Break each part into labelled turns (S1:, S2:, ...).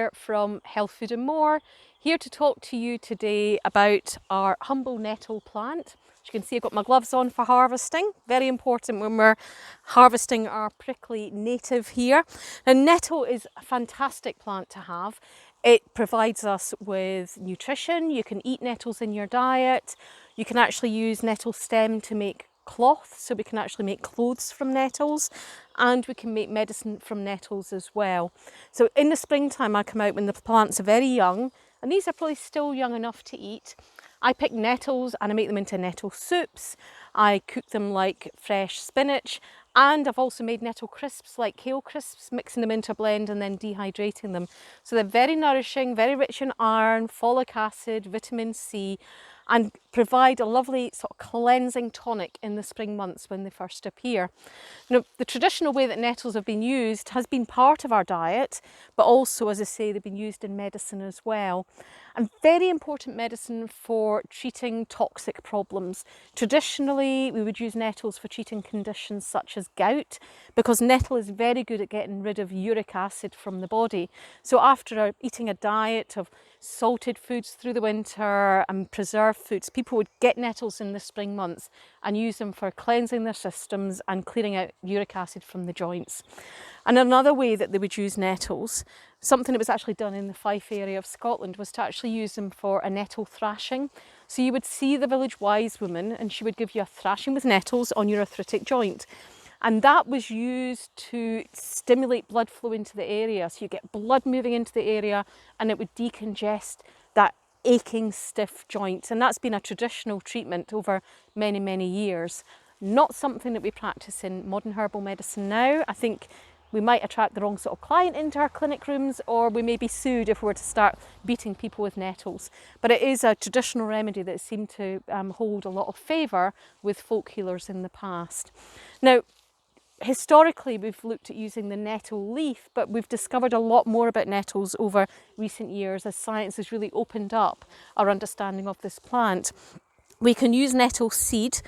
S1: here from Health, Food and More, here to talk to you today about our humble nettle plant. As you can see, I've got my gloves on for harvesting. Very important when we're harvesting our prickly native here. Now, nettle is a fantastic plant to have. It provides us with nutrition. You can eat nettles in your diet. You can actually use nettle stem to make cloth, so we can actually make clothes from nettles, and we can make medicine from nettles as well. So in the springtime I come out when the plants are very young, and these are probably still young enough to eat. I pick nettles and I make them into nettle soups. I cook them like fresh spinach, and I've also made nettle crisps like kale crisps, mixing them into a blend and then dehydrating them. So they're very nourishing, very rich in iron, folic acid, vitamin C, and provide a lovely sort of cleansing tonic in the spring months when they first appear. Now, the traditional way that nettles have been used has been part of our diet, but also, as I say, they've been used in medicine as well. And very important medicine for treating toxic problems. Traditionally, we would use nettles for treating conditions such as gout, because nettle is very good at getting rid of uric acid from the body. So after eating a diet of salted foods through the winter and preserved foods, people would get nettles in the spring months and use them for cleansing their systems and clearing out uric acid from the joints. And another way that they would use nettles, something that was actually done in the Fife area of Scotland, was to actually use them for a nettle thrashing. So you would see the village wise woman and she would give you a thrashing with nettles on your arthritic joint. And that was used to stimulate blood flow into the area. So you get blood moving into the area and it would decongest that aching, stiff joint. And that's been a traditional treatment over many, many years. Not something that we practice in modern herbal medicine now. I think we might attract the wrong sort of client into our clinic rooms, or we may be sued if we were to start beating people with nettles. But it is a traditional remedy that seemed to hold a lot of favour with folk healers in the past. Now, historically, we've looked at using the nettle leaf, but we've discovered a lot more about nettles over recent years as science has really opened up our understanding of this plant. We can use nettle seed.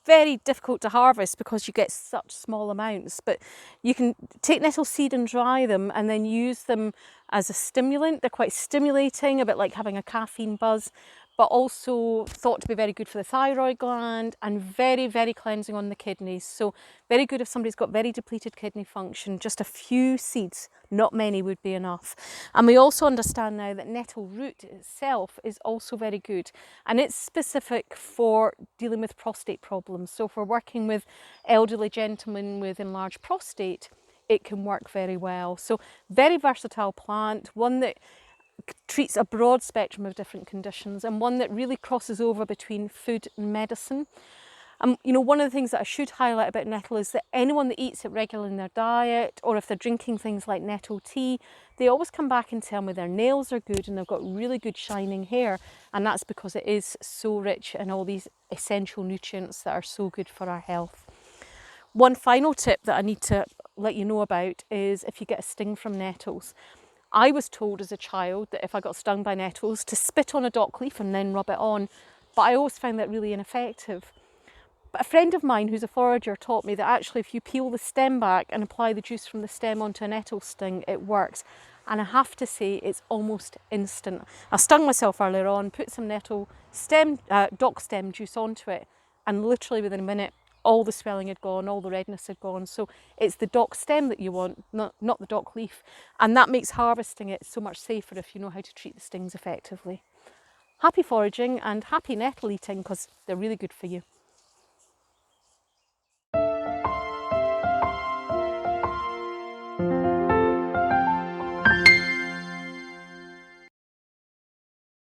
S1: Very difficult to harvest because you get such small amounts, but you can take nettle seed and dry them and then use them as a stimulant. They're quite stimulating, a bit like having a caffeine buzz, but also thought to be very good for the thyroid gland and very, very cleansing on the kidneys. So very good if somebody's got very depleted kidney function. Just a few seeds, not many, would be enough. And we also understand now that nettle root itself is also very good, and it's specific for dealing with prostate problems. So if we're working with elderly gentlemen with enlarged prostate, it can work very well. So very versatile plant, one that treats a broad spectrum of different conditions, and one that really crosses over between food and medicine. You know, one of the things that I should highlight about nettle is that anyone that eats it regularly in their diet, or if they're drinking things like nettle tea, they always come back and tell me their nails are good and they've got really good shining hair, and that's because it is so rich in all these essential nutrients that are so good for our health. One final tip that I need to let you know about is if you get a sting from nettles. I was told as a child that if I got stung by nettles to spit on a dock leaf and then rub it on, but I always found that really ineffective. But a friend of mine who's a forager taught me that actually if you peel the stem back and apply the juice from the stem onto a nettle sting, it works. And I have to say it's almost instant. I stung myself earlier on, put some nettle stem, dock stem juice onto it, and literally within a minute all the swelling had gone, all the redness had gone. So it's the dock stem that you want, not the dock leaf. And that makes harvesting it so much safer if you know how to treat the stings effectively. Happy foraging and happy nettle eating, because they're really good for you.